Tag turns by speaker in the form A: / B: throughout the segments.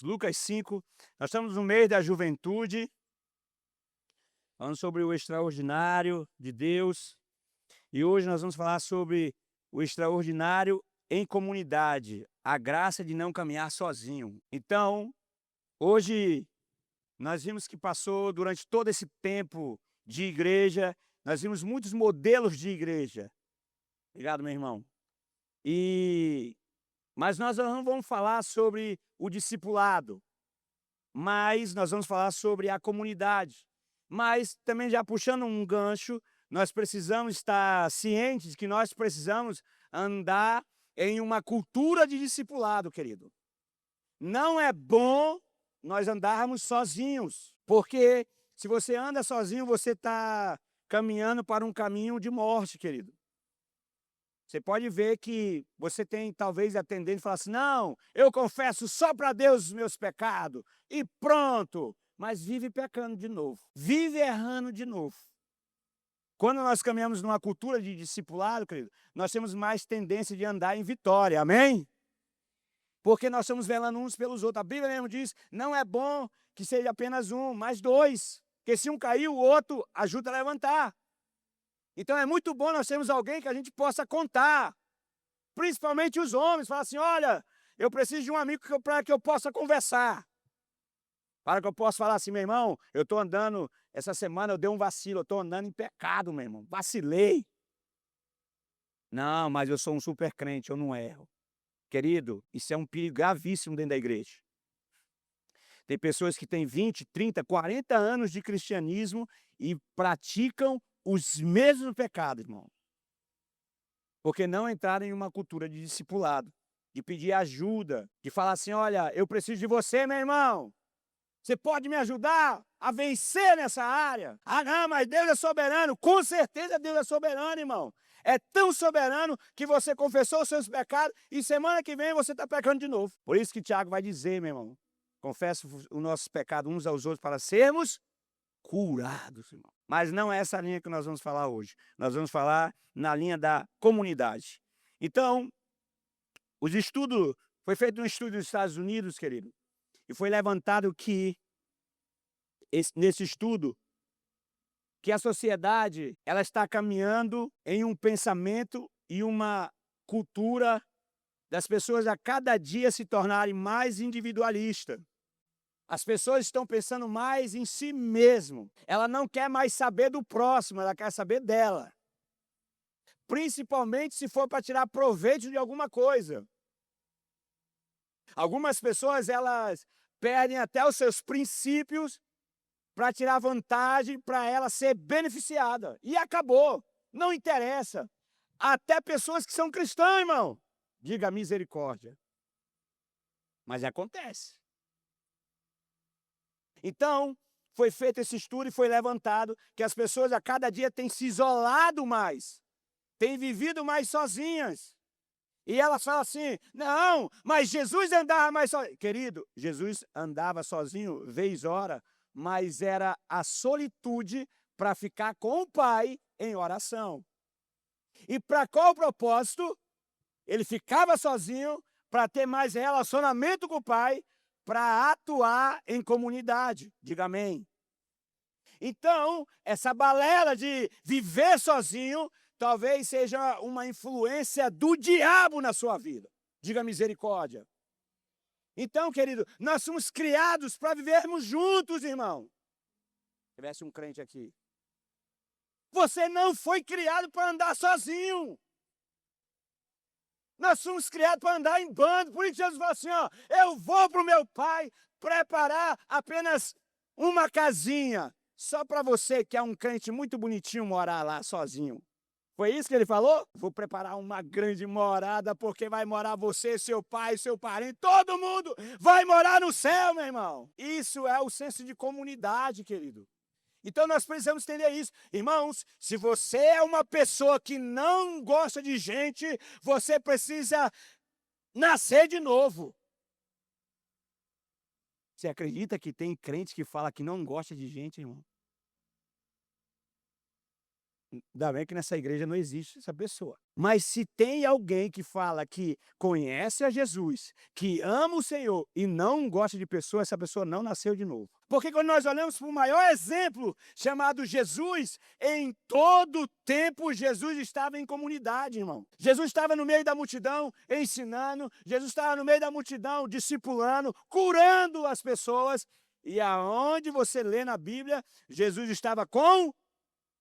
A: Lucas 5. Nós estamos no mês da juventude, falando sobre o extraordinário de Deus. E hoje nós vamos falar sobre o extraordinário em comunidade, a graça de não caminhar sozinho. Então, hoje nós vimos que passou durante todo esse tempo de igreja, nós vimos muitos modelos de igreja. Obrigado, meu irmão. E mas nós não vamos falar sobre o discipulado. Mas nós vamos falar sobre a comunidade. Mas também já puxando um gancho, nós precisamos estar cientes que nós precisamos andar em uma cultura de discipulado, querido. Não é bom nós andarmos sozinhos, porque se você anda sozinho, você está caminhando para um caminho de morte, querido. Você pode ver que você tem talvez a tendência de falar assim: não, eu confesso só para Deus os meus pecados e pronto. Mas vive pecando de novo, vive errando de novo. Quando nós caminhamos numa cultura de discipulado, querido, nós temos mais tendência de andar em vitória, amém? Porque nós estamos velando uns pelos outros. A Bíblia mesmo diz: não é bom que seja apenas um, mas dois. Porque se um cair, o outro ajuda a levantar. Então é muito bom nós termos alguém que a gente possa contar. Principalmente os homens, falam assim: olha, eu preciso de um amigo para que eu possa conversar. Para que eu possa falar assim: meu irmão, eu estou andando, essa semana eu dei um vacilo, eu estou andando em pecado, meu irmão, vacilei. Não, mas eu sou um super crente, eu não erro. Querido, isso é um perigo gravíssimo dentro da igreja. Tem pessoas que têm 20, 30, 40 anos de cristianismo e praticam os mesmos pecados, irmão. Porque não entraram em uma cultura de discipulado, de pedir ajuda, de falar assim: olha, eu preciso de você, meu irmão. Você pode me ajudar a vencer nessa área? Ah, não, mas Deus é soberano. Com certeza Deus é soberano, irmão. É tão soberano que você confessou os seus pecados e semana que vem você está pecando de novo. Por isso que Tiago vai dizer, meu irmão: confessa os nossos pecados uns aos outros para sermos curados, irmão. Mas não é essa linha que nós vamos falar hoje. Nós vamos falar na linha da comunidade. Então, foi feito um estudo nos Estados Unidos, querido, e foi levantado que, nesse estudo, que a sociedade ela está caminhando em um pensamento e uma cultura das pessoas a cada dia se tornarem mais individualistas. As pessoas estão pensando mais em si mesmo. Ela não quer mais saber do próximo, ela quer saber dela. Principalmente se for para tirar proveito de alguma coisa. Algumas pessoas, elas perdem até os seus princípios para tirar vantagem, para ela ser beneficiada. E acabou. Não interessa. Até pessoas que são cristãs, irmão. Diga misericórdia. Mas acontece. Então, foi feito esse estudo e foi levantado que as pessoas a cada dia têm se isolado mais, têm vivido mais sozinhas. E elas falam assim: não, mas Jesus andava mais sozinho. Querido, Jesus andava sozinho, vez hora, mas era a solitude para ficar com o Pai em oração. E para qual propósito? Ele ficava sozinho para ter mais relacionamento com o Pai, para atuar em comunidade. Diga amém. Então, essa balela de viver sozinho talvez seja uma influência do diabo na sua vida. Diga misericórdia. Então, querido, nós somos criados para vivermos juntos, irmão. Se tivesse um crente aqui. Você não foi criado para andar sozinho. Nós somos criados para andar em bando. Por isso Jesus falou assim: ó, eu vou para o meu pai preparar apenas uma casinha. Só para você que é um crente muito bonitinho morar lá sozinho. Foi isso que ele falou? Vou preparar uma grande morada, porque vai morar você, seu pai, seu parente, todo mundo vai morar no céu, meu irmão. Isso é o senso de comunidade, querido. Então nós precisamos entender isso. Irmãos, se você é uma pessoa que não gosta de gente, você precisa nascer de novo. Você acredita que tem crente que fala que não gosta de gente, irmão? Ainda bem que nessa igreja não existe essa pessoa. Mas se tem alguém que fala que conhece a Jesus, que ama o Senhor e não gosta de pessoa, essa pessoa não nasceu de novo. Porque quando nós olhamos para o maior exemplo, chamado Jesus, em todo tempo Jesus estava em comunidade, irmão. Jesus estava no meio da multidão ensinando, Jesus estava no meio da multidão discipulando, curando as pessoas. E aonde você lê na Bíblia, Jesus estava com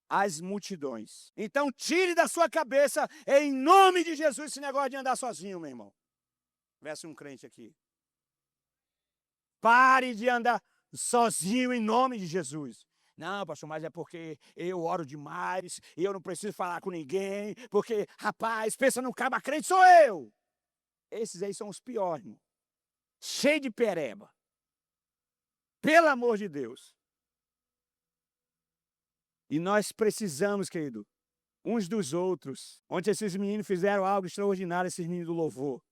A: as multidões. Então tire da sua cabeça, em nome de Jesus, esse negócio de andar sozinho, meu irmão. Tivesse um crente aqui. Pare de andar sozinho em nome de Jesus. Não, pastor, mas é porque eu oro demais e eu não preciso falar com ninguém, porque, rapaz, pensa no caba crente, sou eu. Esses aí são os piores, irmão. Cheio de pereba. Pelo amor de Deus. E nós precisamos, querido, uns dos outros. Ontem esses meninos fizeram algo extraordinário, esses meninos do louvor.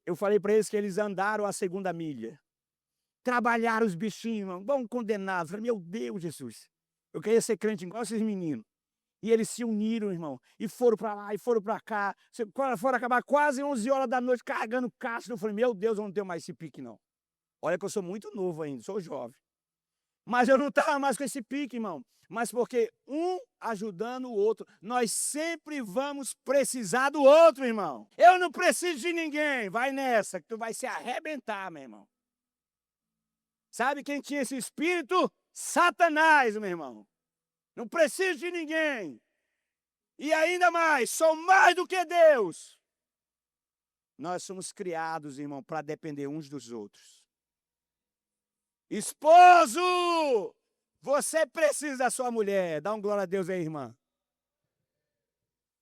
A: Eu falei para eles que eles andaram a 2ª milha. Trabalharam os bichinhos, irmão, vão condenados. Falei, meu Deus, Jesus. Eu queria ser crente igual esses meninos. E eles se uniram, irmão, e foram para lá, e foram para cá. Foram acabar quase 11 horas da noite carregando caixa. Eu falei, meu Deus, eu não tenho mais esse pique, não. Olha que eu sou muito novo ainda, sou jovem. Mas eu não estava mais com esse pique, irmão. Mas porque um ajudando o outro, nós sempre vamos precisar do outro, irmão. Eu não preciso de ninguém. Vai nessa, que tu vai se arrebentar, meu irmão. Sabe quem tinha esse espírito? Satanás, meu irmão. Não preciso de ninguém. E ainda mais, sou mais do que Deus. Nós somos criados, irmão, para depender uns dos outros. Esposo! Você precisa da sua mulher. Dá um glória a Deus aí, irmã.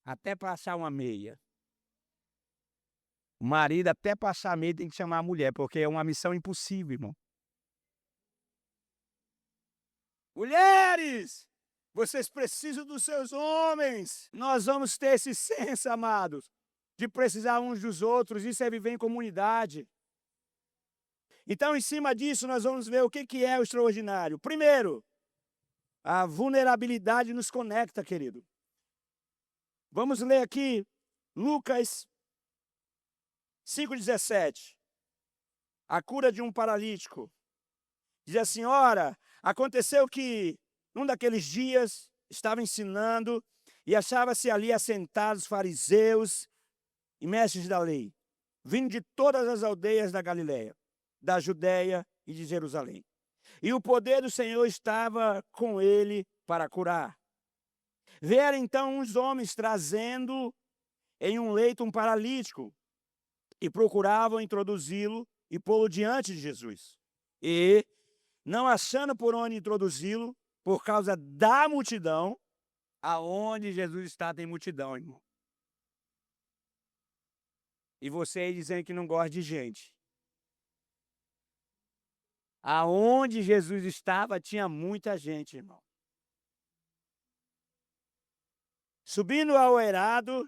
A: Até para achar uma meia. O marido, até para achar a meia, tem que chamar a mulher, porque é uma missão impossível, irmão. Mulheres! Vocês precisam dos seus homens. Nós vamos ter esse senso, amados, de precisar uns dos outros. Isso é viver em comunidade. Então, em cima disso, nós vamos ver o que é o extraordinário. Primeiro, a vulnerabilidade nos conecta, querido. Vamos ler aqui Lucas 5,17. A cura de um paralítico. Diz assim, ora, aconteceu que num daqueles dias estava ensinando e achava-se ali assentados fariseus e mestres da lei, vindo de todas as aldeias da Galileia, da Judéia e de Jerusalém. E o poder do Senhor estava com ele para curar. Vieram então uns homens trazendo em um leito um paralítico e procuravam introduzi-lo e pô-lo diante de Jesus. E, não achando por onde introduzi-lo, por causa da multidão, aonde Jesus está tem multidão, irmão. E você aí dizendo que não gosta de gente. Aonde Jesus estava tinha muita gente, irmão. Subindo ao eirado,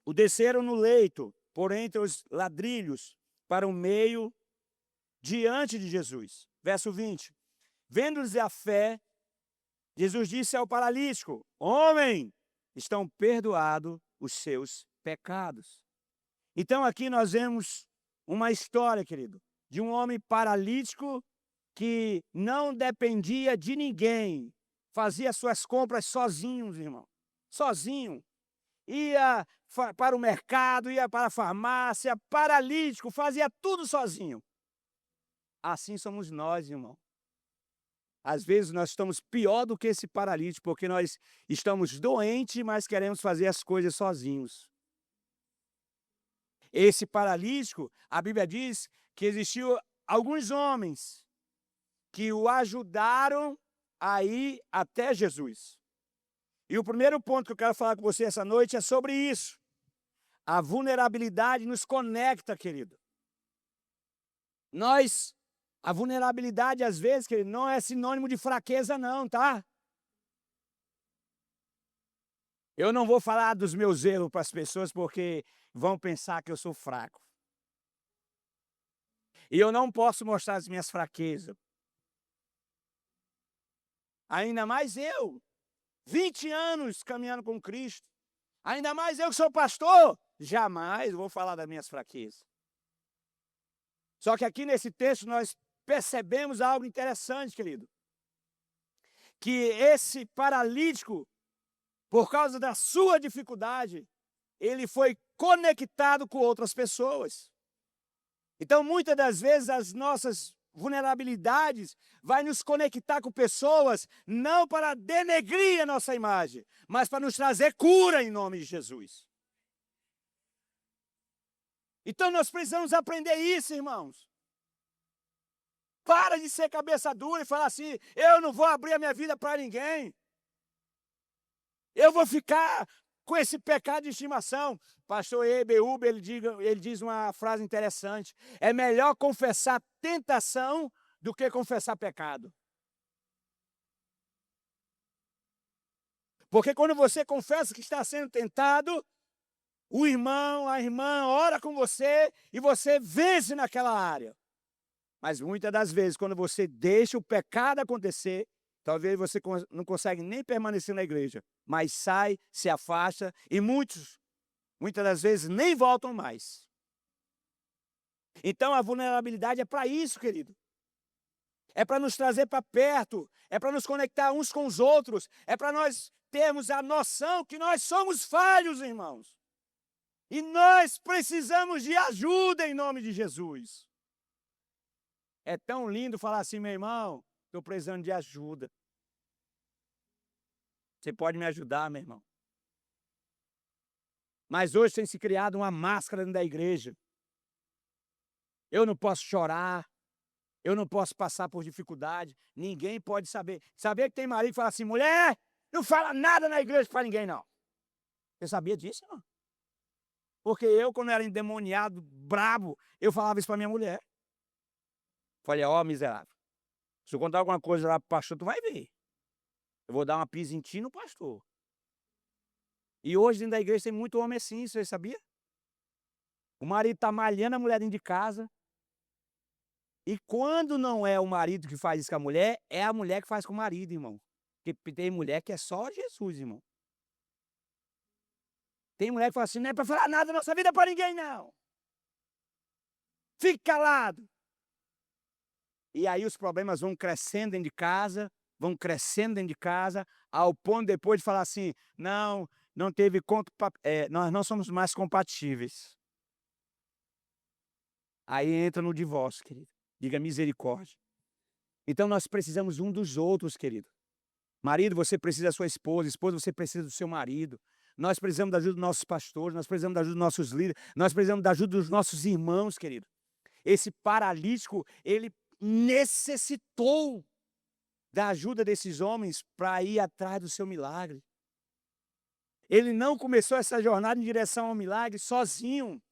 A: o desceram no leito, por entre os ladrilhos, para o meio, diante de Jesus. Verso 20. Vendo-lhes a fé, Jesus disse ao paralítico, homem, estão perdoados os seus pecados. Então aqui nós vemos uma história, querido, de um homem paralítico que não dependia de ninguém, fazia suas compras sozinho, irmão, sozinho. Ia para o mercado, ia para a farmácia, paralítico, fazia tudo sozinho. Assim somos nós, irmão. Às vezes nós estamos pior do que esse paralítico, porque nós estamos doentes, mas queremos fazer as coisas sozinhos. Esse paralítico, a Bíblia diz que existiu alguns homens que o ajudaram a ir até Jesus. E o primeiro ponto que eu quero falar com você essa noite é sobre isso. A vulnerabilidade nos conecta, querido. A vulnerabilidade às vezes, querido, não é sinônimo de fraqueza não, tá? Eu não vou falar dos meus erros para as pessoas porque vão pensar que eu sou fraco. E eu não posso mostrar as minhas fraquezas. Ainda mais eu. 20 anos caminhando com Cristo. Ainda mais eu que sou pastor, jamais vou falar das minhas fraquezas. Só que aqui nesse texto nós percebemos algo interessante, querido. Que esse paralítico, por causa da sua dificuldade, ele foi conectado com outras pessoas. Então, muitas das vezes, as nossas vulnerabilidades vai nos conectar com pessoas, não para denegrir a nossa imagem, mas para nos trazer cura em nome de Jesus. Então, nós precisamos aprender isso, irmãos. Para de ser cabeça dura e falar assim, eu não vou abrir a minha vida para ninguém. Eu vou ficar com esse pecado de estimação. Pastor Ebeúbe, ele diz uma frase interessante. É melhor confessar tentação do que confessar pecado. Porque quando você confessa que está sendo tentado, o irmão, a irmã ora com você e você vence naquela área. Mas muitas das vezes, quando você deixa o pecado acontecer, talvez você não consegue nem permanecer na igreja, mas sai, se afasta e muitas das vezes nem voltam mais. Então a vulnerabilidade é para isso, querido. É para nos trazer para perto, é para nos conectar uns com os outros, é para nós termos a noção que nós somos falhos, irmãos. E nós precisamos de ajuda em nome de Jesus. É tão lindo falar assim, meu irmão, estou precisando de ajuda. Você pode me ajudar, meu irmão? Mas hoje tem se criado uma máscara dentro da igreja. Eu não posso chorar, eu não posso passar por dificuldade, ninguém pode saber. Sabia que tem marido que fala assim, mulher, não fala nada na igreja para ninguém, não. Você sabia disso, não? Porque eu, quando era endemoniado, brabo, eu falava isso para minha mulher. Falei, ó, miserável, se eu contar alguma coisa lá pro pastor, tu vai ver. Eu vou dar uma pisa em ti no pastor. E hoje dentro da igreja tem muito homem assim, você sabia? O marido está malhando a mulher dentro de casa. E quando não é o marido que faz isso com a mulher, é a mulher que faz com o marido, irmão. Porque tem mulher que é só Jesus, irmão. Tem mulher que fala assim, não é para falar nada da nossa vida para ninguém, não. Fique calado. E aí os problemas vão crescendo dentro de casa, ao ponto depois de falar assim, não teve nós não somos mais compatíveis. Aí entra no divórcio, querido. Diga misericórdia. Então nós precisamos um dos outros, querido. Marido, você precisa da sua esposa, esposa, você precisa do seu marido. Nós precisamos da ajuda dos nossos pastores, nós precisamos da ajuda dos nossos líderes, nós precisamos da ajuda dos nossos irmãos, querido. Esse paralítico, ele necessitou da ajuda desses homens para ir atrás do seu milagre. Ele não começou essa jornada em direção ao milagre sozinho.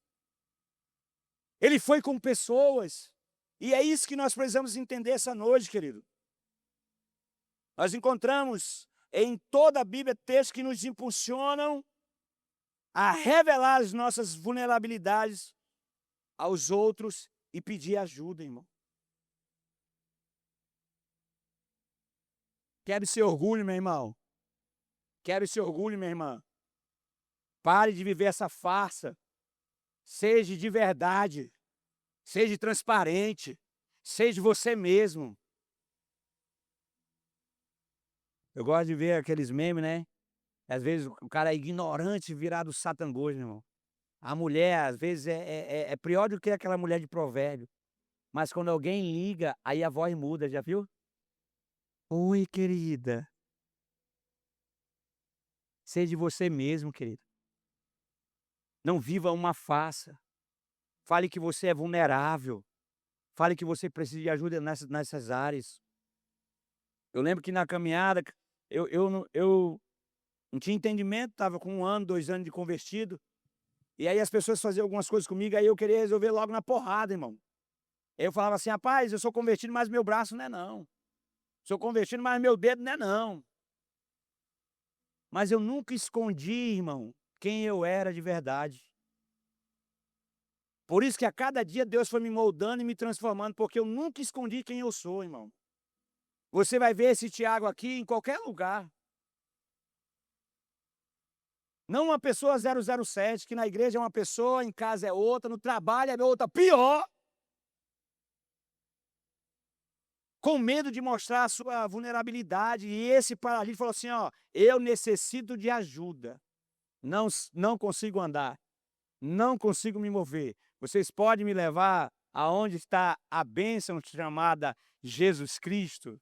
A: Ele foi com pessoas. E é isso que nós precisamos entender essa noite, querido. Nós encontramos em toda a Bíblia textos que nos impulsionam a revelar as nossas vulnerabilidades aos outros e pedir ajuda, irmão. Quebre seu orgulho, meu irmão. Quebre seu orgulho, minha irmã. Pare de viver essa farsa. Seja de verdade. Seja transparente. Seja você mesmo. Eu gosto de ver aqueles memes, né? Às vezes o cara é ignorante virado satangoso, meu irmão. A mulher, às vezes, é pior do que aquela mulher de provérbio. Mas quando alguém liga, aí a voz muda, já viu? Oi, querida. Seja você mesmo, querido. Não viva uma farsa. Fale que você é vulnerável. Fale que você precisa de ajuda nessas áreas. Eu lembro que na caminhada, eu não tinha entendimento, estava com 1 ano, 2 anos de convertido. E aí as pessoas faziam algumas coisas comigo, aí eu queria resolver logo na porrada, irmão. Eu falava assim, rapaz, eu sou convertido, mas meu braço não é não. Sou convertido, mas meu dedo não é não. Mas eu nunca escondi, irmão, quem eu era de verdade. Por isso que a cada dia Deus foi me moldando e me transformando, porque eu nunca escondi quem eu sou, irmão. Você vai ver esse Tiago aqui em qualquer lugar. Não uma pessoa 007, que na igreja é uma pessoa, em casa é outra, no trabalho é outra. Pior, com medo de mostrar a sua vulnerabilidade. E esse paralítico falou assim: ó, eu necessito de ajuda. Não consigo andar, não consigo me mover. Vocês podem me levar aonde está a bênção chamada Jesus Cristo?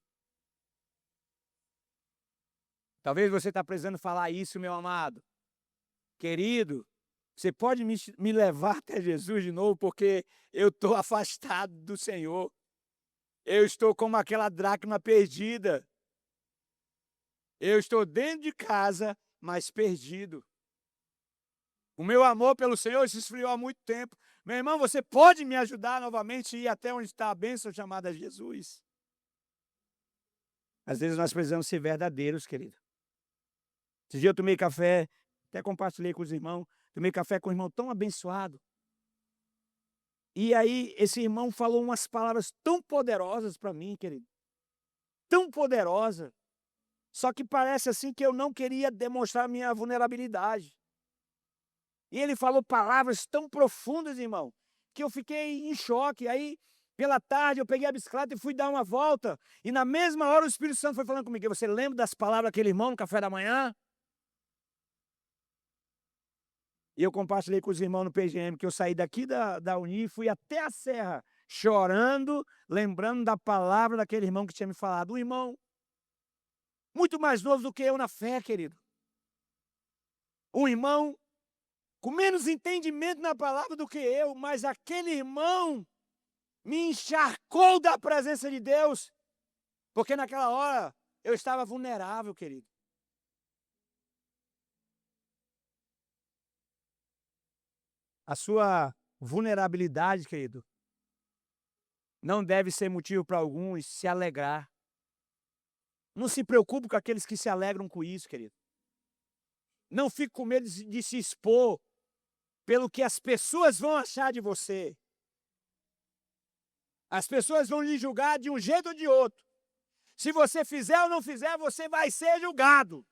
A: Talvez você está precisando falar isso, meu amado. Querido, você pode me levar até Jesus de novo, porque eu estou afastado do Senhor. Eu estou como aquela dracma perdida. Eu estou dentro de casa, mas perdido. O meu amor pelo Senhor se esfriou há muito tempo. Meu irmão, você pode me ajudar novamente a ir até onde está a bênção chamada Jesus? Às vezes nós precisamos ser verdadeiros, querido. Esse dia eu tomei café, até compartilhei com os irmãos, tomei café com um irmão tão abençoado. E aí esse irmão falou umas palavras tão poderosas para mim, querido. Tão poderosa. Só que parece assim que eu não queria demonstrar minha vulnerabilidade. E ele falou palavras tão profundas, irmão, que eu fiquei em choque. Aí, pela tarde, eu peguei a bicicleta e fui dar uma volta. E na mesma hora o Espírito Santo foi falando comigo: você lembra das palavras daquele irmão no café da manhã? E eu compartilhei com os irmãos no PGM que eu saí daqui da Uni e fui até a Serra, chorando, lembrando da palavra daquele irmão que tinha me falado. Um irmão muito mais novo do que eu na fé, querido. Um irmão com menos entendimento na palavra do que eu, mas aquele irmão me encharcou da presença de Deus, porque naquela hora eu estava vulnerável, querido. A sua vulnerabilidade, querido, não deve ser motivo para alguns se alegrar. Não se preocupe com aqueles que se alegram com isso, querido. Não fique com medo de se expor pelo que as pessoas vão achar de você. As pessoas vão lhe julgar de um jeito ou de outro. Se você fizer ou não fizer, você vai ser julgado.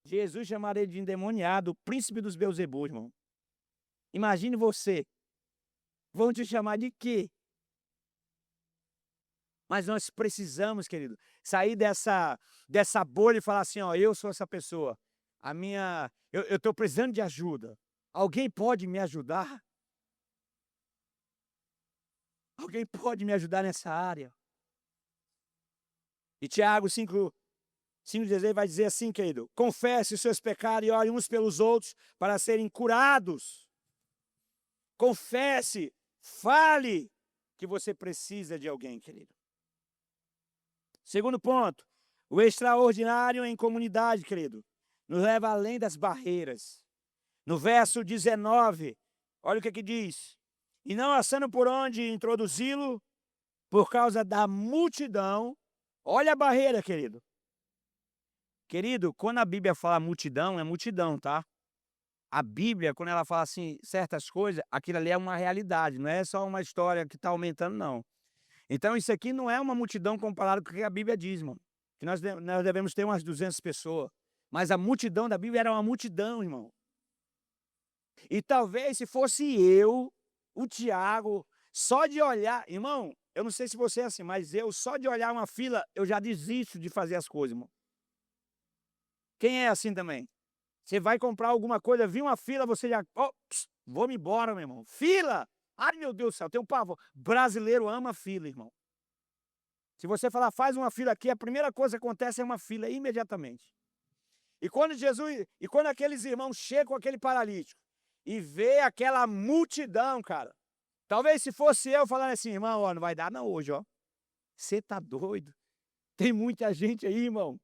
A: Jesus chamaria ele de endemoniado, o príncipe dos Beelzebul, irmão. Imagine você. Vão te chamar de quê? Mas nós precisamos, querido, sair dessa bolha e falar assim: ó, eu sou essa pessoa. Eu estou precisando de ajuda. Alguém pode me ajudar? Alguém pode me ajudar nessa área? E Tiago 5,16 vai dizer assim, querido: confesse os seus pecados e ore uns pelos outros para serem curados. Confesse, fale que você precisa de alguém, querido. Segundo ponto, o extraordinário em comunidade, querido, nos leva além das barreiras. No verso 19, olha o que diz: e não achando por onde introduzi-lo, por causa da multidão. Olha a barreira, querido. Querido, quando a Bíblia fala multidão, é multidão, tá? A Bíblia, quando ela fala assim, certas coisas, aquilo ali é uma realidade, não é só uma história que está aumentando, não. Então, isso aqui não é uma multidão comparado com o que a Bíblia diz, mano. Que nós devemos ter umas 200 pessoas. Mas a multidão da Bíblia era uma multidão, irmão. E talvez se fosse eu, o Tiago, só de olhar... Irmão, eu não sei se você é assim, mas eu, só de olhar uma fila, eu já desisto de fazer as coisas, irmão. Quem é assim também? Você vai comprar alguma coisa, viu uma fila, você já... Oh, vou-me embora, meu irmão. Fila! Ai, meu Deus do céu, tem um pavor. Brasileiro ama fila, irmão. Se você falar, faz uma fila aqui, a primeira coisa que acontece é uma fila imediatamente. E quando aqueles irmãos chegam com aquele paralítico e vê aquela multidão, cara, talvez se fosse eu falando assim: irmão, ó, não vai dar não hoje, ó. Você tá doido? Tem muita gente aí, irmão.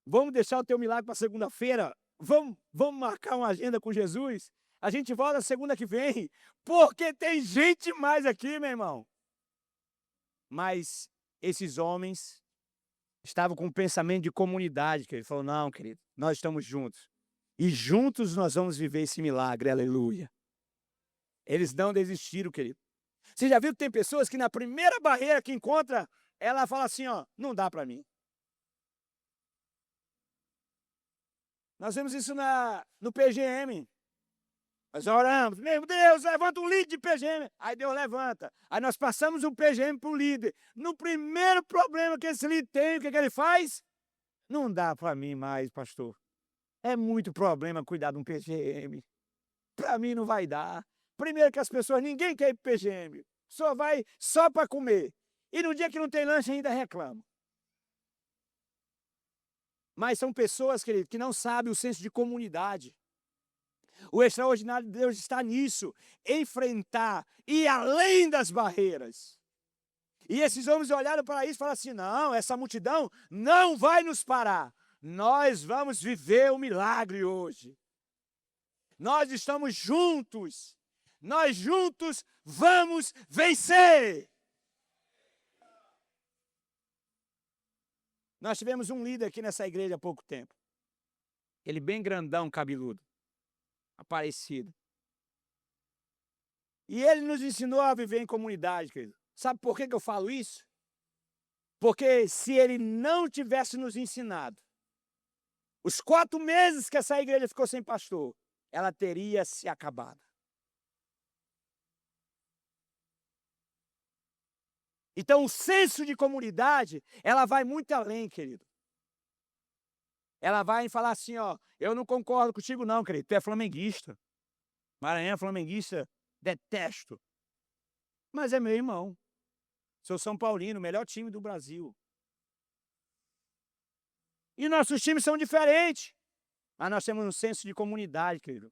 A: Vamos deixar o teu milagre para segunda-feira? Vamos marcar uma agenda com Jesus? A gente volta segunda que vem, porque tem gente mais aqui, meu irmão. Mas esses homens estavam com um pensamento de comunidade, que ele falou: não, querido, nós estamos juntos. E juntos nós vamos viver esse milagre, aleluia. Eles não desistiram, querido. Você já viu que tem pessoas que na primeira barreira que encontra, ela fala assim, ó, não dá para mim. Nós vemos isso no PGM. Nós oramos, meu Deus, levanta um líder de PGM. Aí Deus levanta. Aí nós passamos um PGM para o líder. No primeiro problema que esse líder tem, o que ele faz? Não dá para mim mais, pastor. É muito problema cuidar de um PGM. Para mim não vai dar. Primeiro que as pessoas, ninguém quer ir para PGM. Só vai só para comer. E no dia que não tem lanche ainda reclama. Mas são pessoas, querido, que não sabem o senso de comunidade. O extraordinário de Deus está nisso, enfrentar e ir além das barreiras. E esses homens olharam para isso e falaram assim, não, essa multidão não vai nos parar. Nós vamos viver o milagre hoje. Nós estamos juntos. Nós juntos vamos vencer. Nós tivemos um líder aqui nessa igreja há pouco tempo. Ele bem grandão, cabeludo. Aparecido. E ele nos ensinou a viver em comunidade, querido. Sabe por que eu falo isso? Porque se ele não tivesse nos ensinado, os 4 meses que essa igreja ficou sem pastor, ela teria se acabado. Então, o senso de comunidade, ela vai muito além, querido. Ela vai falar assim, ó, eu não concordo contigo não, querido, tu é flamenguista. Maranhão é flamenguista, detesto. Mas é meu irmão. Sou São Paulino, o melhor time do Brasil. E nossos times são diferentes. Mas nós temos um senso de comunidade, querido.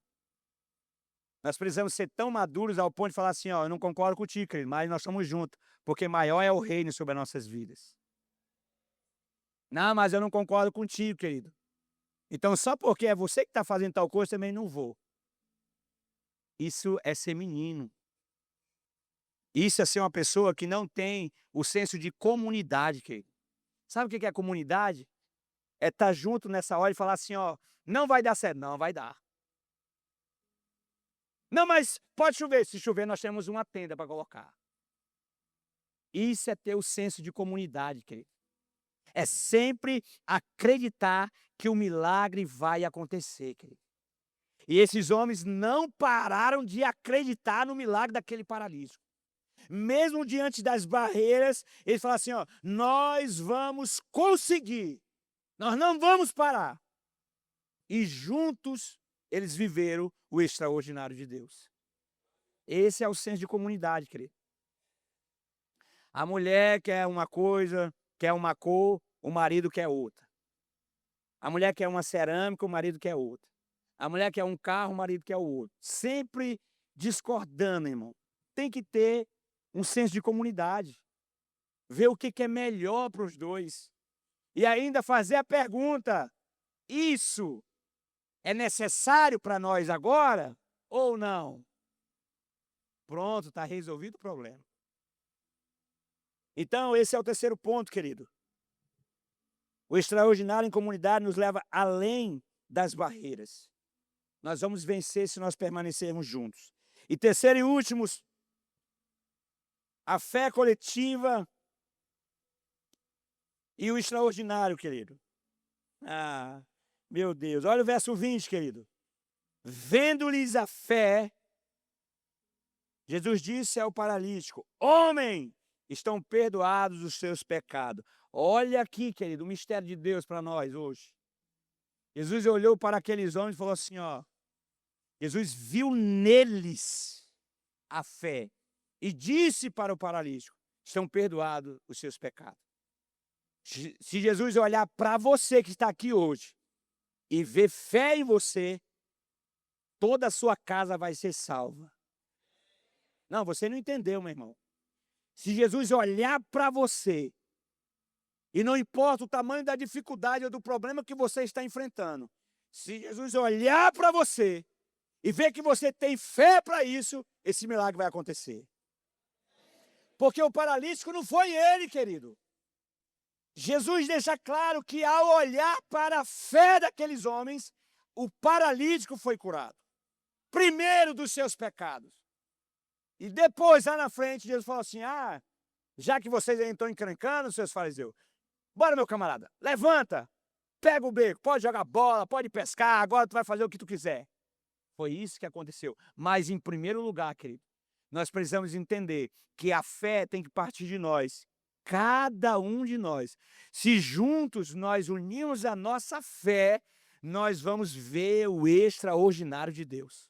A: Nós precisamos ser tão maduros ao ponto de falar assim, ó, eu não concordo contigo, querido, mas nós estamos juntos, porque maior é o reino sobre as nossas vidas. Não, mas eu não concordo contigo, querido. Então, só porque é você que está fazendo tal coisa, também não vou. Isso é ser menino. Isso é ser uma pessoa que não tem o senso de comunidade, querido. Sabe o que é comunidade? É estar junto nessa hora e falar assim, ó, não vai dar certo. Não, vai dar. Não, mas pode chover. Se chover, nós temos uma tenda para colocar. Isso é ter o senso de comunidade, querido. É sempre acreditar que o milagre vai acontecer, querido. E esses homens não pararam de acreditar no milagre daquele paralítico. Mesmo diante das barreiras, eles falaram assim, ó, nós vamos conseguir. Nós não vamos parar. E juntos eles viveram o extraordinário de Deus. Esse é o senso de comunidade, querido. A mulher quer uma coisa, quer uma cor, o marido quer outra. A mulher quer uma cerâmica, o marido quer outra. A mulher quer um carro, o marido quer o outro. Sempre discordando, irmão. Tem que ter um senso de comunidade. Ver o que é melhor para os dois. E ainda fazer a pergunta, isso é necessário para nós agora ou não? Pronto, está resolvido o problema. Então, esse é o terceiro ponto, querido. O extraordinário em comunidade nos leva além das barreiras. Nós vamos vencer se nós permanecermos juntos. E terceiro e último, a fé coletiva e o extraordinário, querido. Ah, meu Deus. Olha o verso 20, querido. Vendo-lhes a fé, Jesus disse ao paralítico, homem, estão perdoados os seus pecados. Olha aqui, querido, o mistério de Deus para nós hoje. Jesus olhou para aqueles homens e falou assim, ó, Jesus viu neles a fé e disse para o paralítico, estão perdoados os seus pecados. Se Jesus olhar para você que está aqui hoje e ver fé em você, toda a sua casa vai ser salva. Não, você não entendeu, meu irmão. Se Jesus olhar para você, e não importa o tamanho da dificuldade ou do problema que você está enfrentando, se Jesus olhar para você e ver que você tem fé para isso, esse milagre vai acontecer. Porque o paralítico não foi ele, querido. Jesus deixa claro que ao olhar para a fé daqueles homens, o paralítico foi curado. Primeiro dos seus pecados. E depois, lá na frente, Jesus falou assim, já que vocês aí estão encrencando, seus fariseus, bora, meu camarada, levanta, Pega o beco, pode jogar bola, pode pescar, agora tu vai fazer o que tu quiser. Foi isso que aconteceu. Mas em primeiro lugar, querido, nós precisamos entender que a fé tem que partir de nós, cada um de nós. Se juntos nós unirmos a nossa fé, nós vamos ver o extraordinário de Deus.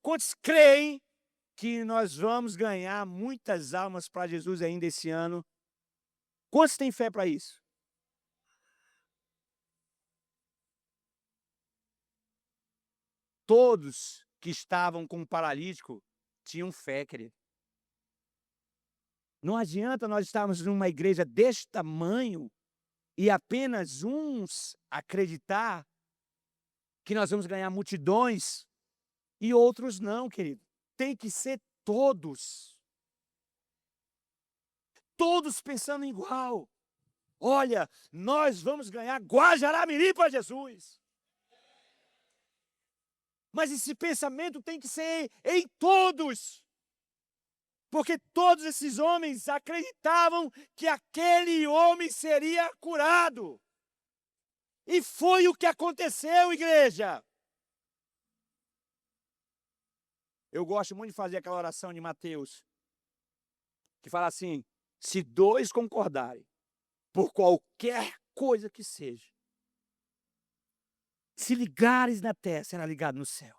A: Quantos creem que nós vamos ganhar muitas almas para Jesus ainda esse ano? Quantos têm fé para isso? Todos que estavam com o paralítico tinham fé, querido. Não adianta nós estarmos numa igreja deste tamanho e apenas uns acreditar que nós vamos ganhar multidões e outros não, querido. Tem que ser todos. Todos pensando igual. Olha, nós vamos ganhar Guajará-Mirim para Jesus. Mas esse pensamento tem que ser em todos. Porque todos esses homens acreditavam que aquele homem seria curado. E foi o que aconteceu, igreja. Eu gosto muito de fazer aquela oração de Mateus, que fala assim: se dois concordarem por qualquer coisa que seja, se ligares na terra, será ligado no céu.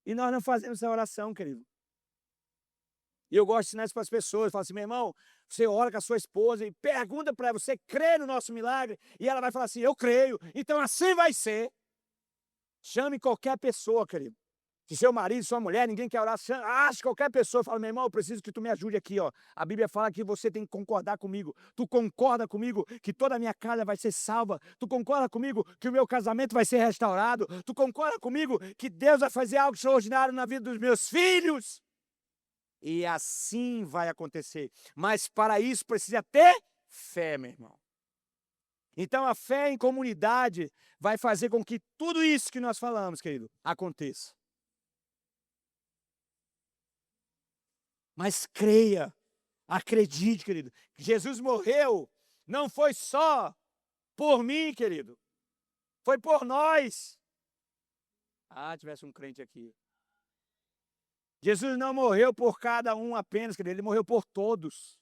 A: E nós não fazemos essa oração, querido. E eu gosto de ensinar isso para as pessoas. Eu falo assim, meu irmão, você ora com a sua esposa e pergunta para ela, você crê no nosso milagre? E ela vai falar assim, eu creio. Então assim vai ser. Chame qualquer pessoa, querido. Se seu marido, sua mulher, ninguém quer orar, ache qualquer pessoa. Fala, meu irmão, eu preciso que tu me ajude aqui, ó. A Bíblia fala que você tem que concordar comigo. Tu concorda comigo que toda a minha casa vai ser salva? Tu concorda comigo que o meu casamento vai ser restaurado? Tu concorda comigo que Deus vai fazer algo extraordinário na vida dos meus filhos? E assim vai acontecer. Mas para isso precisa ter fé, meu irmão. Então a fé em comunidade vai fazer com que tudo isso que nós falamos, querido, aconteça. Mas creia, acredite, querido. Jesus morreu, não foi só por mim, querido. Foi por nós. Ah, tivesse um crente aqui. Jesus não morreu por cada um apenas, querido, ele morreu por todos.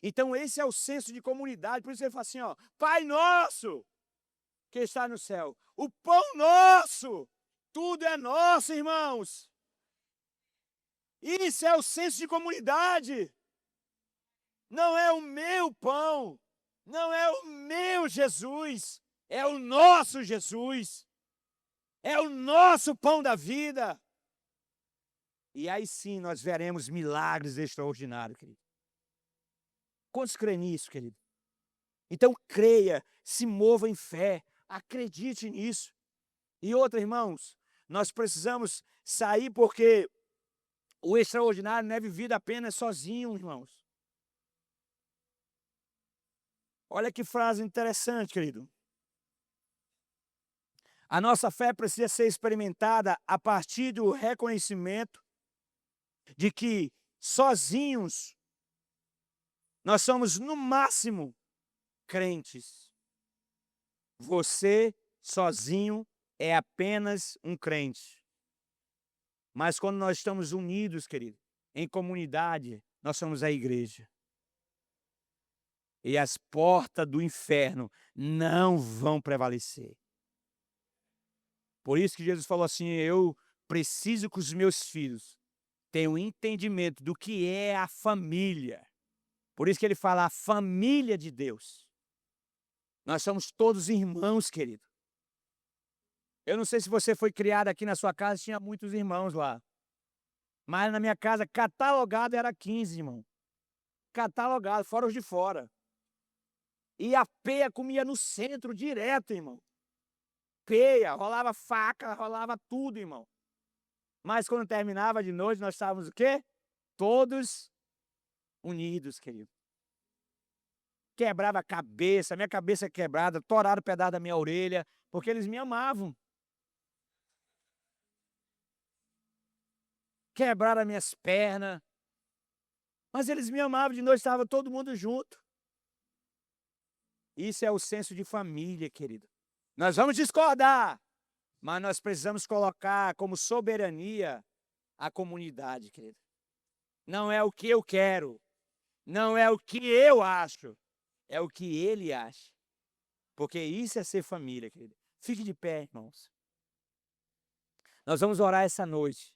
A: Então esse é o senso de comunidade, por isso ele fala assim, ó, Pai nosso, que está no céu, o pão nosso, tudo é nosso, irmãos. Isso é o senso de comunidade. Não é o meu pão, não é o meu Jesus, é o nosso Jesus. É o nosso pão da vida. E aí sim nós veremos milagres extraordinários, querido. Quantos creem nisso, querido? Então creia, se mova em fé, acredite nisso. E outra, irmãos, nós precisamos sair porque o extraordinário não é vivido apenas sozinho, irmãos. Olha que frase interessante, querido. A nossa fé precisa ser experimentada a partir do reconhecimento de que sozinhos nós somos, no máximo, crentes. Você sozinho é apenas um crente. Mas quando nós estamos unidos, querido, em comunidade, nós somos a igreja. E as portas do inferno não vão prevalecer. Por isso que Jesus falou assim, eu preciso que os meus filhos tenham entendimento do que é a família. Por isso que ele fala a família de Deus. Nós somos todos irmãos, querido. Eu não sei se você foi criado aqui na sua casa, tinha muitos irmãos lá. Mas na minha casa, catalogado era 15, irmão. Catalogado, fora os de fora. E a peia comia no centro direto, irmão. Peia, rolava faca, rolava tudo, irmão. Mas quando terminava de noite, nós estávamos o quê? Todos unidos, querido. Quebrava a cabeça, minha cabeça quebrada, toraram o pedaço da minha orelha, porque eles me amavam. Quebraram as minhas pernas. Mas eles me amavam, de noite estava todo mundo junto. Isso é o senso de família, querido. Nós vamos discordar, mas nós precisamos colocar como soberania a comunidade, querido. Não é o que eu quero, não é o que eu acho, é o que ele acha. Porque isso é ser família, querido. Fique de pé, irmãos. Nós vamos orar essa noite.